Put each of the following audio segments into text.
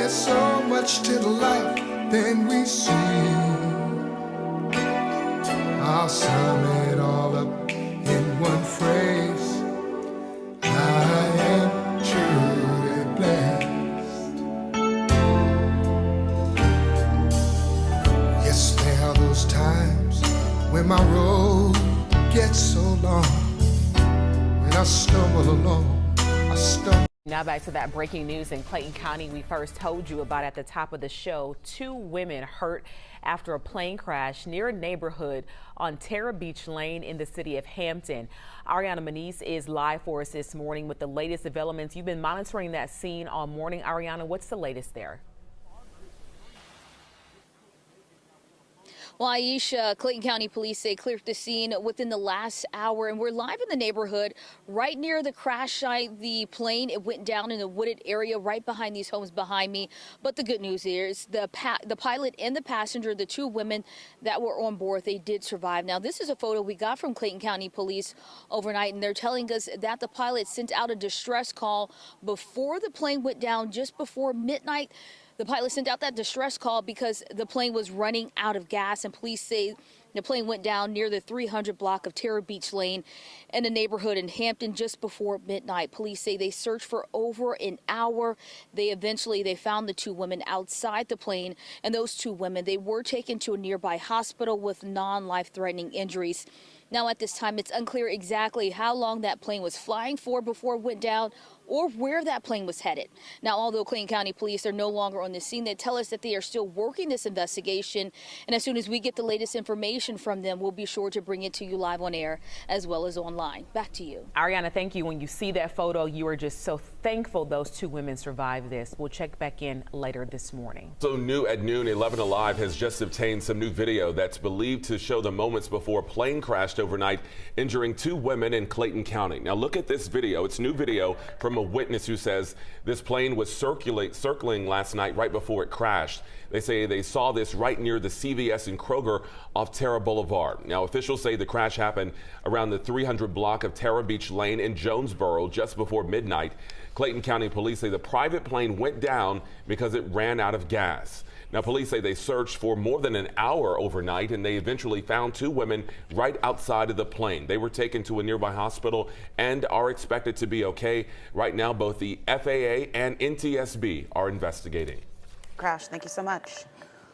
There's so much to the life than we see. I'll sum it all up in one phrase. I am truly blessed. Yes, there are those times when my road gets so long, and I stumble along, I stumble. Now back to that breaking news in Clayton County we first told you about at the top of the show. 2 women hurt after a plane crash near a neighborhood on Terra Beach Lane in the city of Hampton. Ariana Manise is live for us this morning with the latest developments. You've been monitoring that scene all morning. Ariana, what's the latest there? Well, Aisha, Clayton County police say cleared the scene within the last hour, and we're live in the neighborhood right near the crash site. The plane, it went down in a wooded area right behind these homes behind me. But the good news is the pilot and the passenger, the 2 women that were on board, they did survive. Now, this is a photo we got from Clayton County police overnight, and they're telling us that the pilot sent out a distress call before the plane went down, just before midnight. The pilot sent out that distress call because the plane was running out of gas, and police say the plane went down near the 300 block of Terra Beach Lane in a neighborhood in Hampton just before midnight. Police say they searched for over an hour. They found the 2 women outside the plane, and those 2 women, they were taken to a nearby hospital with non-life-threatening injuries. Now, at this time, it's unclear exactly how long that plane was flying for before it went down or where that plane was headed. Now, although Clayton County police are no longer on the scene, they tell us that they are still working this investigation. And as soon as we get the latest information from them, we'll be sure to bring it to you live on air as well as online. Back to you. Ariana, thank you. When you see that photo, you are just so thankful those 2 women survived this. We'll check back in later this morning. So new at noon, 11 Alive has just obtained some new video that's believed to show the moments before a plane crashed overnight, injuring 2 women in Clayton County. Now look at this video. It's new video from a witness who says this plane was circling last night right before it crashed. They say they saw this right near the CVS and Kroger off Terra Boulevard. Now officials say the crash happened around the 300 block of Terra Beach Lane in Jonesboro just before midnight. Clayton County police say the private plane went down because it ran out of gas. Now, police say they searched for more than an hour overnight, and they eventually found 2 women right outside of the plane. They were taken to a nearby hospital and are expected to be okay. Right now, both the FAA and NTSB are investigating. Crash, thank you so much.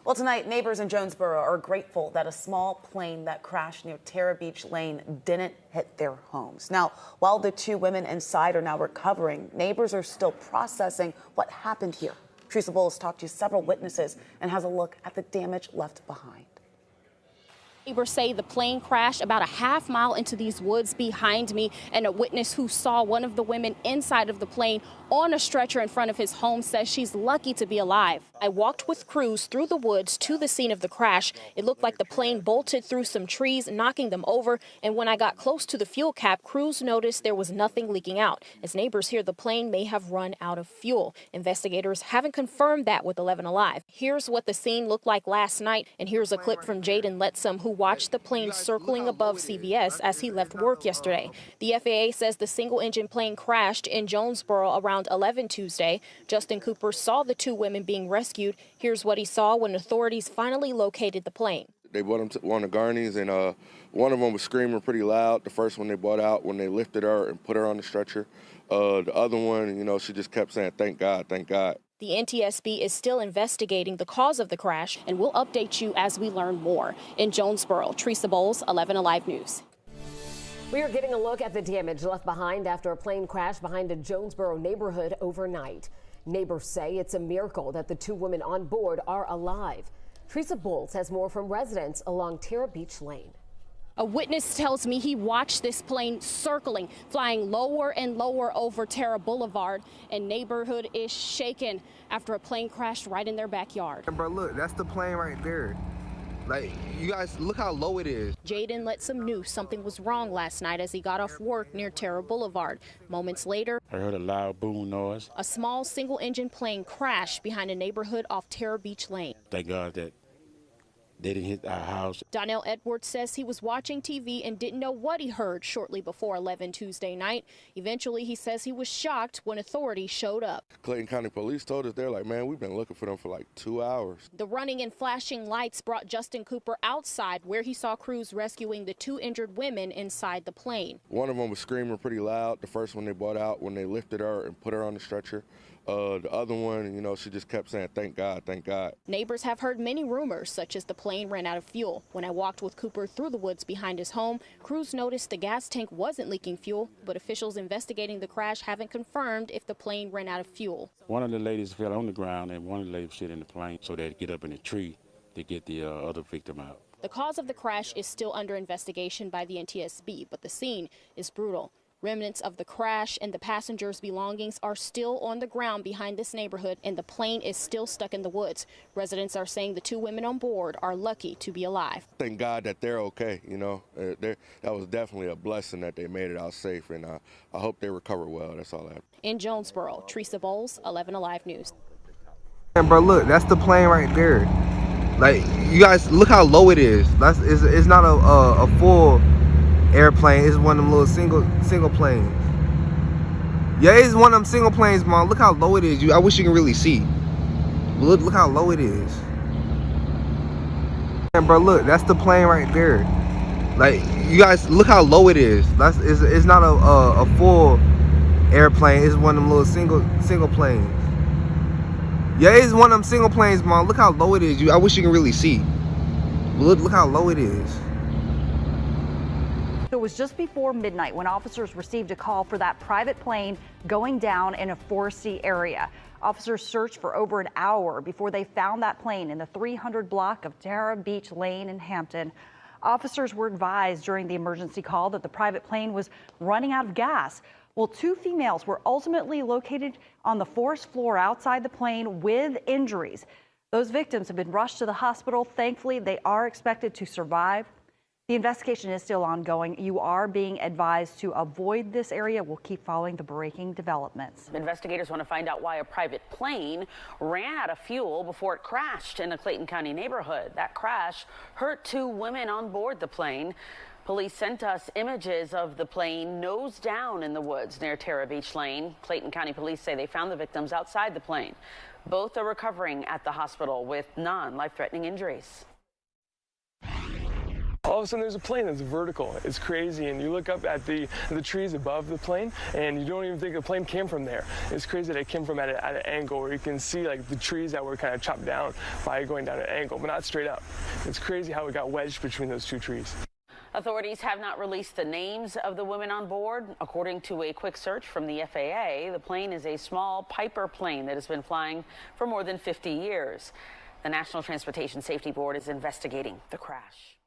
Well, tonight, neighbors in Jonesboro are grateful that a small plane that crashed near Terra Beach Lane didn't hit their homes. Now, while the 2 women inside are now recovering, neighbors are still processing what happened here. Teresa Bowles talked to several witnesses and has a look at the damage left behind. Neighbors say the plane crashed about a half mile into these woods behind me, and a witness who saw one of the women inside of the plane on a stretcher in front of his home says she's lucky to be alive. I walked with crews through the woods to the scene of the crash. It looked like the plane bolted through some trees, knocking them over, and when I got close to the fuel cap, crews noticed there was nothing leaking out. As neighbors hear the plane may have run out of fuel. Investigators haven't confirmed that with 11 Alive. Here's what the scene looked like last night, and here's a clip from Jaden Letsom, who watched the plane circling above CVS as he left work yesterday. The FAA says the single-engine plane crashed in Jonesboro around 11 Tuesday. Justin Cooper saw the 2 women being rescued. Here's what he saw when authorities finally located the plane. They brought him to one of Garney's, and one of them was screaming pretty loud. The first one they brought out when they lifted her and put her on the stretcher. The other one, you know, she just kept saying, "Thank God, thank God." The NTSB is still investigating the cause of the crash, and we'll update you as we learn more. In Jonesboro, Teresa Bowles, 11 Alive News. We are getting a look at the damage left behind after a plane crashed behind a Jonesboro neighborhood overnight. Neighbors say it's a miracle that the 2 women on board are alive. Teresa Bowles has more from residents along Terra Beach Lane. A witness tells me he watched this plane circling, flying lower and lower over Terra Boulevard, and neighborhood is shaken after a plane crashed right in their backyard. Bro, look, that's the plane right there. Like, you guys, look how low it is. Jaden Letsom knew something was wrong last night as he got off work near Terra Boulevard. Moments later, I heard a loud boom noise. A small single-engine plane crashed behind a neighborhood off Terra Beach Lane. Thank God that They didn't hit our house. Donnell Edwards says he was watching TV and didn't know what he heard shortly before 11 Tuesday night. Eventually, he says he was shocked when authorities showed up. Clayton County police told us, they're like, man, we've been looking for them for like 2 hours. The running and flashing lights brought Justin Cooper outside, where he saw crews rescuing the 2 injured women inside the plane. One of them was screaming pretty loud, the first one they brought out when they lifted her and put her on the stretcher. The other one, you know, she just kept saying, thank God, thank God. Neighbors have heard many rumors, such as the plane ran out of fuel. When I walked with Cooper through the woods behind his home, crews noticed the gas tank wasn't leaking fuel, but officials investigating the crash haven't confirmed if the plane ran out of fuel. One of the ladies fell on the ground and one of the ladies sit in the plane, so they'd get up in a tree to get the other victim out. The cause of the crash is still under investigation by the NTSB, but the scene is brutal. Remnants of the crash and the passengers' belongings are still on the ground behind this neighborhood, and the plane is still stuck in the woods. Residents are saying the 2 women on board are lucky to be alive. Thank God that they're okay, you know. That was definitely a blessing that they made it out safe, and I hope they recover well. That's all I have. In Jonesboro, Teresa Bowles, 11 Alive News. And bro, look, that's the plane right there. Like, you guys, look how low it is. It's not a full airplane. It's one of them little single planes. Yeah, it's one of them single planes, Mom. Look how low it is. I wish you can really see. Look how low it is. And bro, look, that's the plane right there. Like, you guys, look how low it is. It's not a full airplane. It's one of them little single planes. Yeah, it's one of them single planes, Mom. Look how low it is. I wish you can really see. Look how low it is. It was just before midnight when officers received a call for that private plane going down in a foresty area. Officers searched for over an hour before they found that plane in the 300 block of Tara Beach Lane in Hampton. Officers were advised during the emergency call that the private plane was running out of gas. Well, 2 females were ultimately located on the forest floor outside the plane with injuries. Those victims have been rushed to the hospital. Thankfully, they are expected to survive. The investigation is still ongoing. You are being advised to avoid this area. We'll keep following the breaking developments. Investigators want to find out why a private plane ran out of fuel before it crashed in a Clayton County neighborhood. That crash hurt 2 women on board the plane. Police sent us images of the plane nose down in the woods near Tara Beach Lane. Clayton County police say they found the victims outside the plane. Both are recovering at the hospital with non-life-threatening injuries. All of a sudden there's a plane that's vertical. It's crazy, and you look up at the trees above the plane and you don't even think the plane came from there. It's crazy that it came from at an angle where you can see like the trees that were kind of chopped down by going down an angle, but not straight up. It's crazy how it got wedged between those 2 trees. Authorities have not released the names of the women on board. According to a quick search from the FAA, the plane is a small Piper plane that has been flying for more than 50 years. The National Transportation Safety Board is investigating the crash.